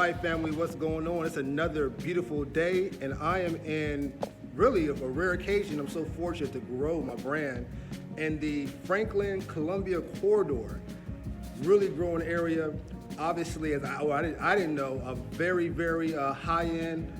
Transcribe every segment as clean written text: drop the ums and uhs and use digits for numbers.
right, family, what's going on? It's another beautiful day, and I am in really a rare occasion. I'm so fortunate to grow my brand in the Franklin Columbia corridor. Really growing area. Obviously, as I didn't know, a very, very high-end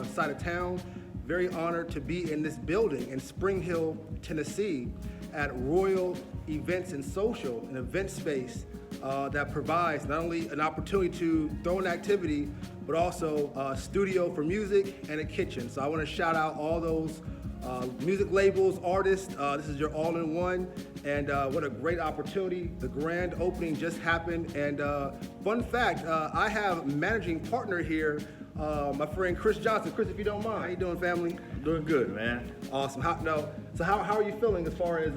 side of town. Very honored to be in this building in Spring Hill, Tennessee, at Royal Events and Social, an event space that provides not only an opportunity to throw an activity, but also a studio for music and a kitchen. So I want to shout out all those music labels, artists. This is your all-in-one, and what a great opportunity. The grand opening just happened, and fun fact, I have managing partner here, my friend Chris Johnson. Chris, if you don't mind, how you doing, family? Doing good, man. Awesome. So how are you feeling as far as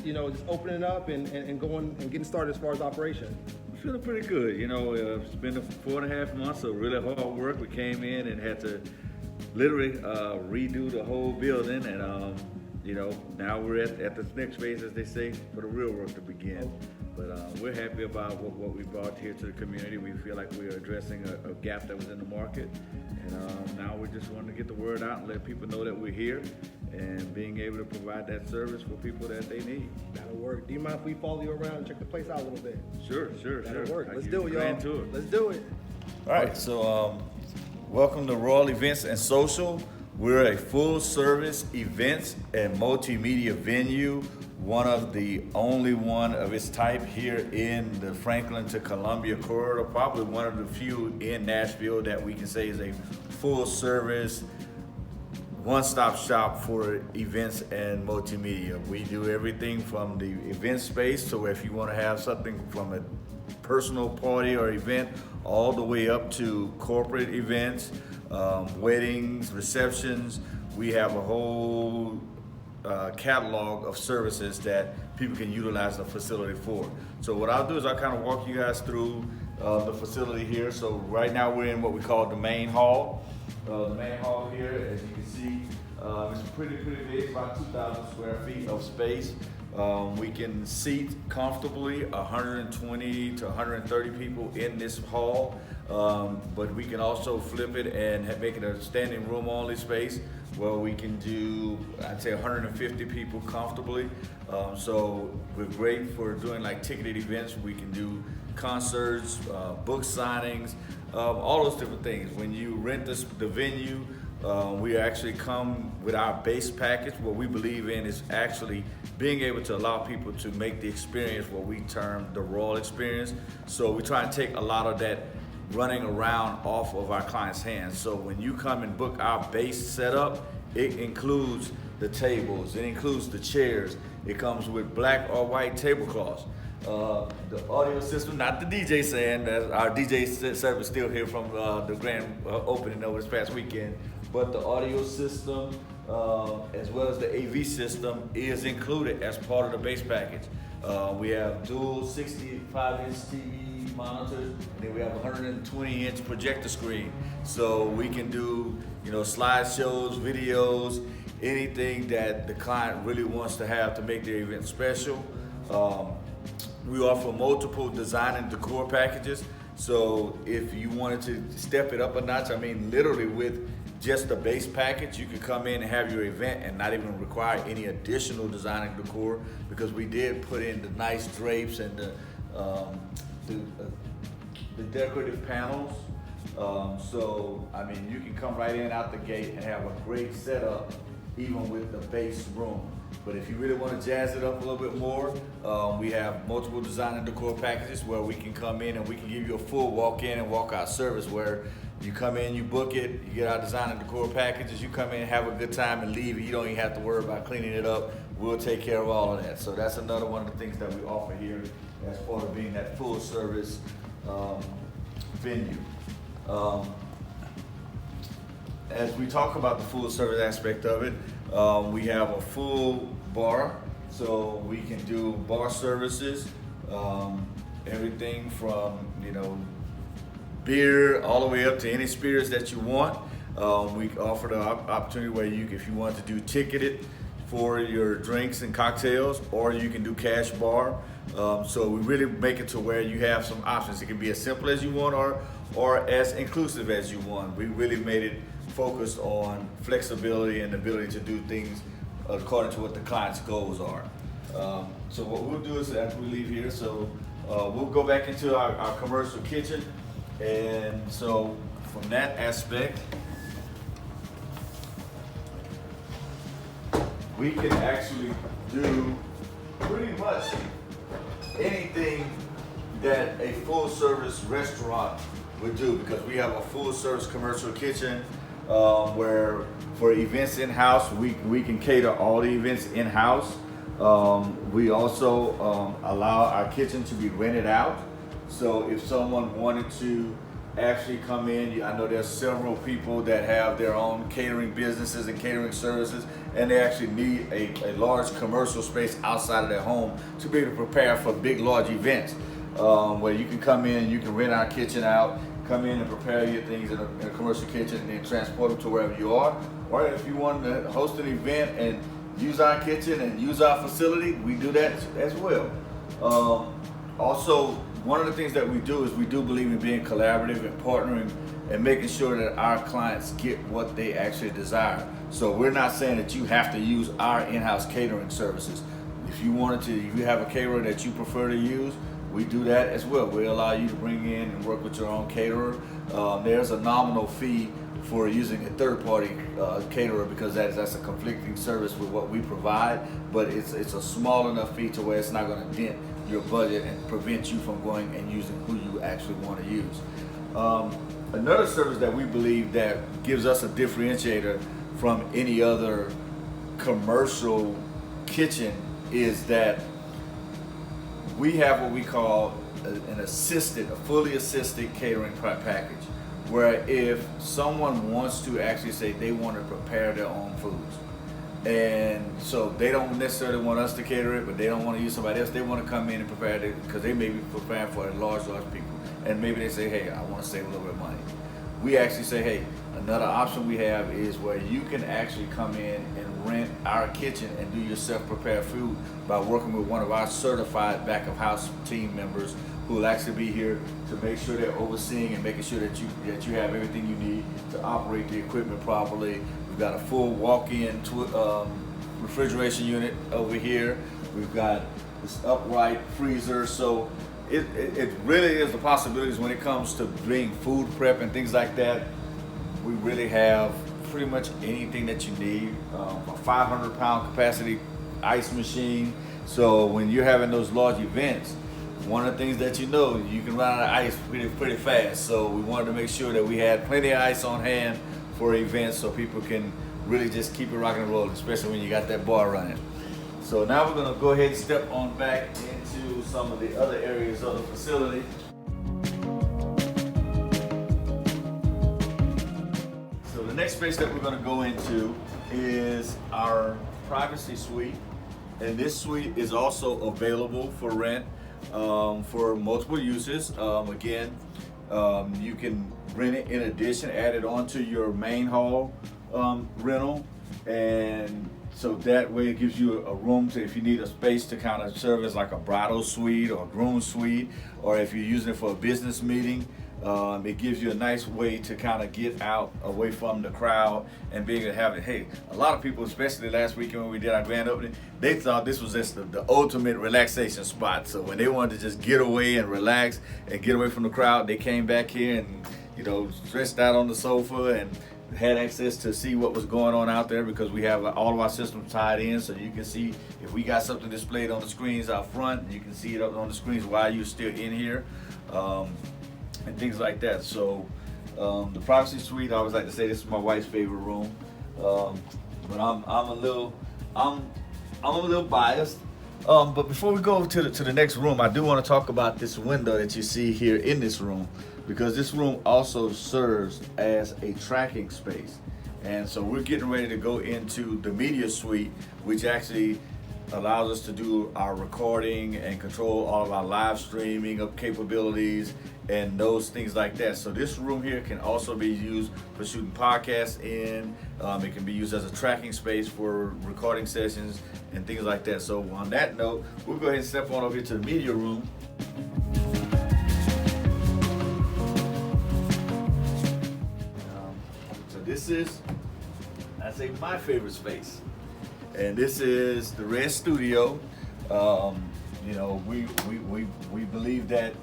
just opening up and going and getting started as far as operation? I'm feeling pretty good. It's been 4.5 months of really hard work. We came in and had to literally redo the whole building, and now we're at the next phase, as they say, for the real work to begin. But we're happy about what we brought here to the community. We feel like we are addressing a gap that was in the market, and now we just want to get the word out and let people know that we're here and being able to provide that service for people that they need. That'll work. Do you mind if we follow you around and check the place out a little bit? Sure. That'll work. Let's do it, y'all. Let's do it. All right, so welcome to Royal Events and Social. We're a full-service events and multimedia venue, one of the only one of its type here in the Franklin to Columbia corridor, probably one of the few in Nashville that we can say is a full-service, one-stop shop for events and multimedia. We do everything from the event space, so if you want to have something from a personal party or event, all the way up to corporate events, weddings, receptions. We have a whole catalog of services that people can utilize the facility for. So what I'll do is I'll kind of walk you guys through the facility here. So right now we're in what we call the main hall. The main hall here, as you can see, it's pretty big, about 2,000 square feet of space. We can seat comfortably 120 to 130 people in this hall, but we can also flip it and make it a standing room only space where we can do, I'd say, 150 people comfortably. So we're great for doing like ticketed events. We can do concerts, book signings, all those different things. When you rent the venue, we actually come with our base package. What we believe in is actually being able to allow people to make the experience what we term the Royal experience. So we try and take a lot of that running around off of our clients' hands. So when you come and book our base setup, it includes the tables, it includes the chairs, it comes with black or white tablecloths. The audio system, not the DJ saying that our DJ service still here from the grand opening over this past weekend, but the audio system as well as the AV system is included as part of the base package. We have dual 65-inch TV monitors, and then we have a 120-inch projector screen. So we can do, slideshows, videos, anything that the client really wants to have to make their event special. We offer multiple design and decor packages. So if you wanted to step it up a notch, literally with just the base package, you could come in and have your event and not even require any additional design and decor, because we did put in the nice drapes and the decorative panels. You can come right in out the gate and have a great setup even with the base room. But if you really want to jazz it up a little bit more, we have multiple design and decor packages where we can come in and we can give you a full walk-in and walk-out service where you come in, you book it, you get our design and decor packages, you come in, have a good time and leave. You don't even have to worry about cleaning it up. We'll take care of all of that. So that's another one of the things that we offer here as part of being that full service venue. As we talk about the full service aspect of it, we have a full bar, so we can do bar services, everything from beer all the way up to any spirits that you want. We offer the opportunity where if you want to do ticketed for your drinks and cocktails, or you can do cash bar. So we really make it to where you have some options. It can be as simple as you want, or as inclusive as you want. We really made it focused on flexibility and the ability to do things according to what the client's goals are. So what we'll do is after we leave here, we'll go back into our commercial kitchen, and so from that aspect, we can actually do pretty much anything that a full service restaurant would do, because we have a full service commercial kitchen where for events in-house, we can cater all the events in-house. We also allow our kitchen to be rented out. So if someone wanted to actually come in, I know there's several people that have their own catering businesses and catering services, and they actually need a large commercial space outside of their home to be able to prepare for big, large events. Where you can come in, you can rent our kitchen out, come in and prepare your things in a commercial kitchen and then transport them to wherever you are. Or if you want to host an event and use our kitchen and use our facility, we do that as well. Also, one of the things that we do is we do believe in being collaborative and partnering and making sure that our clients get what they actually desire. So we're not saying that you have to use our in-house catering services. If you wanted to, if you have a caterer that you prefer to use, we do that as well. We allow you to bring in and work with your own caterer. There's a nominal fee for using a third-party caterer, because that's a conflicting service with what we provide, but it's a small enough fee to where it's not going to dent your budget and prevent you from going and using who you actually want to use. Another service that we believe that gives us a differentiator from any other commercial kitchen is that we have what we call a fully assisted catering package, where if someone wants to actually say they want to prepare their own foods, and so they don't necessarily want us to cater it, but they don't want to use somebody else, they want to come in and prepare it because they may be preparing for large people, and maybe they say, hey, I want to save a little bit of money. We actually say, hey, another option we have is where you can actually come in and rent our kitchen and do your self-prepared food by working with one of our certified back-of-house team members who will actually be here to make sure they're overseeing and making sure that you have everything you need to operate the equipment properly. We've got a full walk-in refrigeration unit over here. We've got this upright freezer. So it really is the possibilities when it comes to doing food prep and things like that. We really have pretty much anything that you need. A 500-pound capacity ice machine. So when you're having those large events, one of the things that you can run out of ice pretty fast. So we wanted to make sure that we had plenty of ice on hand for events so people can really just keep it rocking and rolling, especially when you got that bar running. So now we're gonna go ahead and step on back into some of the other areas of the facility. So the next space that we're gonna go into is our privacy suite. And this suite is also available for rent for multiple uses. Again, you can rent it in addition, add it onto your main hall rental, and so that way it gives you a room to, if you need a space to kind of serve as like a bridal suite or a groom suite, or if you're using it for a business meeting, it gives you a nice way to kind of get out away from the crowd and be able to have it. Hey, a lot of people, especially last weekend when we did our grand opening, they thought this was just the ultimate relaxation spot. So when they wanted to just get away and relax and get away from the crowd, they came back here and, stretched out on the sofa and had access to see what was going on out there, because we have all of our systems tied in, so you can see if we got something displayed on the screens out front, you can see it up on the screens while you're still in here. And things like that. So the privacy suite, I always like to say this is my wife's favorite room, but I'm a little biased. But before we go to the next room, I do want to talk about this window that you see here in this room, because this room also serves as a tracking space. And so we're getting ready to go into the media suite, which actually allows us to do our recording and control all of our live streaming of capabilities and those things like that. So this room here can also be used for shooting podcasts in. It can be used as a tracking space for recording sessions and things like that. So on that note, we'll go ahead and step on over here to the media room. this is, I say, my favorite space. And this is the Red Studio. You know, we believe that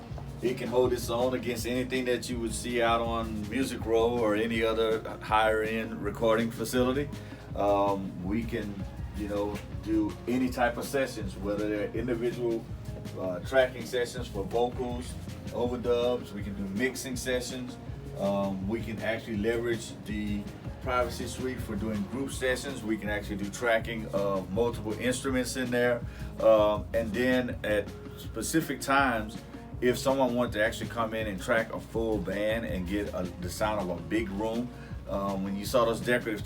it can hold its own against anything that you would see out on Music Row or any other higher end recording facility. We can, you know, do any type of sessions, whether they're individual tracking sessions for vocals, overdubs. We can do mixing sessions. We can actually leverage the privacy suite for doing group sessions. We can actually do tracking of multiple instruments in there. And then at specific times, if someone wanted to actually come in and track a full band and get the sound of a big room, when you saw those decorative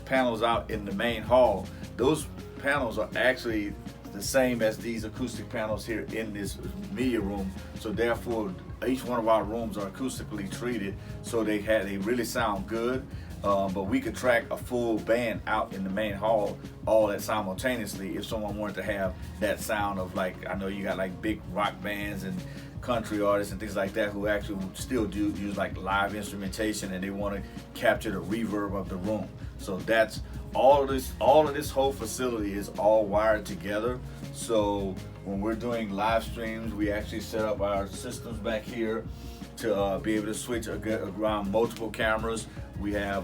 panels out in the main hall, those panels are actually the same as these acoustic panels here in this media room. So therefore, each one of our rooms are acoustically treated, so they really sound good. But we could track a full band out in the main hall all that simultaneously if someone wanted to have that sound of, like, I know you got like big rock bands and country artists and things like that who actually still do use like live instrumentation and they want to capture the reverb of the room. So that's all of this whole facility is all wired together. So when we're doing live streams, we actually set up our systems back here to be able to switch around multiple cameras. We have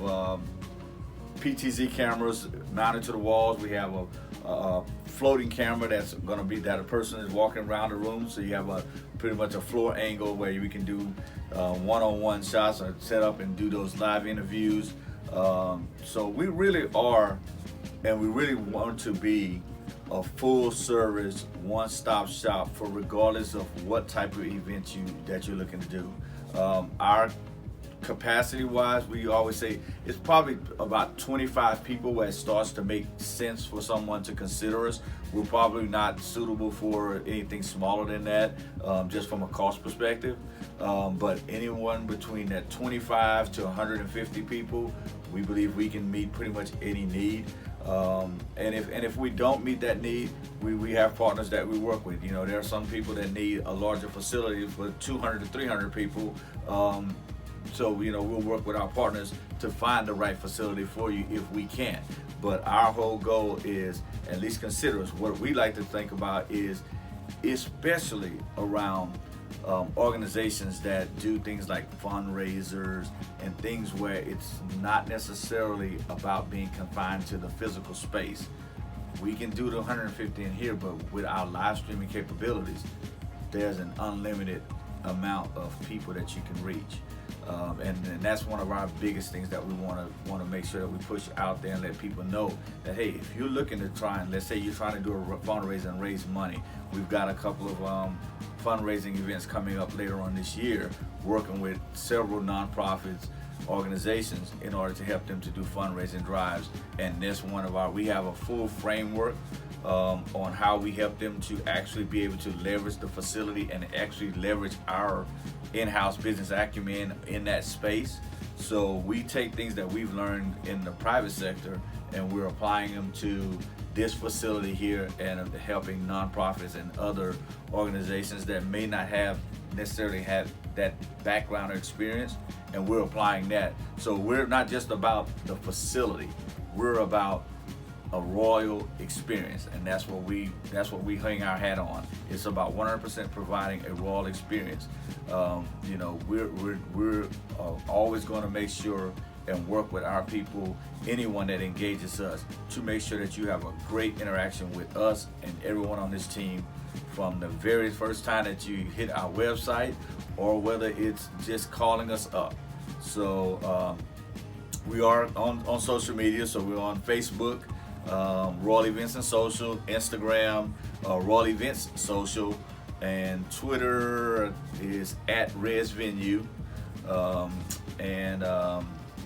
PTZ cameras mounted to the walls. We have a floating camera that's going to be that a person is walking around the room. So you have pretty much a floor angle where we can do one-on-one shots or set up and do those live interviews. So we really are, and we really want to be a full service, one-stop shop for regardless of what type of event that you're looking to do. Our capacity wise, we always say it's probably about 25 people where it starts to make sense for someone to consider us. We're probably not suitable for anything smaller than that, just from a cost perspective. But anyone between that 25 to 150 people, we believe we can meet pretty much any need. And if we don't meet that need, we have partners that we work with. You know, there are some people that need a larger facility for 200 to 300 people. So, you know, we'll work with our partners to find the right facility for you if we can. But our whole goal is at least consider us. What we like to think about is especially around organizations that do things like fundraisers and things where it's not necessarily about being confined to the physical space. We can do the 150 in here, but with our live streaming capabilities, there's an unlimited amount of people that you can reach. And that's one of our biggest things that we want to make sure that we push out there and let people know that, hey, if you're looking to try and, let's say you're trying to do a fundraiser and raise money, we've got a couple of fundraising events coming up later on this year, working with several nonprofits, organizations in order to help them to do fundraising drives. And this we have a full framework on how we help them to actually be able to leverage the facility and actually leverage our in-house business acumen in that space. So we take things that we've learned in the private sector and we're applying them to this facility here and helping nonprofits and other organizations that may not have necessarily had that background or experience, and we're applying that. So we're not just about the facility, we're about a royal experience, and that's what we hang our hat on. It's about 100% providing a royal experience. You know, we're always going to make sure and work with our people, anyone that engages us, to make sure that you have a great interaction with us and everyone on this team from the very first time that you hit our website or whether it's just calling us up. So we are on social media, so we're on Facebook, Royal Events and Social, Instagram, Royal Events Social, and Twitter is @ResVenue.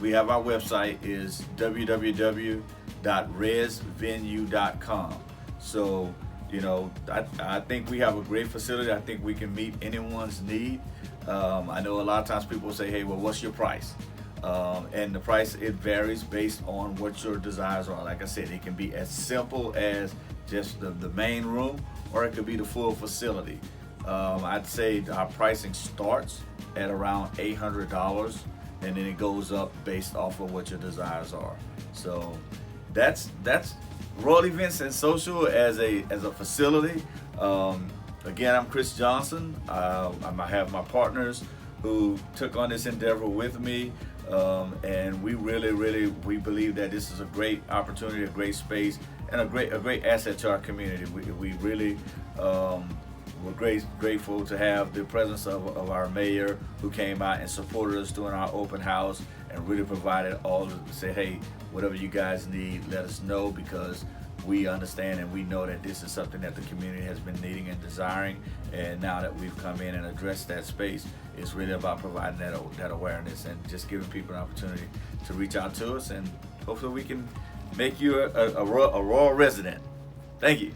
We have our website is www.resvenue.com. So, you know, I think we have a great facility. I think we can meet anyone's need. I know a lot of times people say, hey, well, what's your price? And the price, it varies based on what your desires are. Like I said, it can be as simple as just the main room, or it could be the full facility. I'd say our pricing starts at around $800, and then it goes up based off of what your desires are. So that's Royal Events and Social as a facility. Again, I'm Chris Johnson. I have my partners who took on this endeavor with me, and we really believe that this is a great opportunity, a great space, and a great asset to our community. We really we're grateful to have the presence of our mayor, who came out and supported us during our open house and really provided all to say, hey, whatever you guys need, let us know, because we understand and we know that this is something that the community has been needing and desiring. And now that we've come in and addressed that space, it's really about providing that awareness and just giving people an opportunity to reach out to us, and hopefully we can make you a Royal resident. Thank you.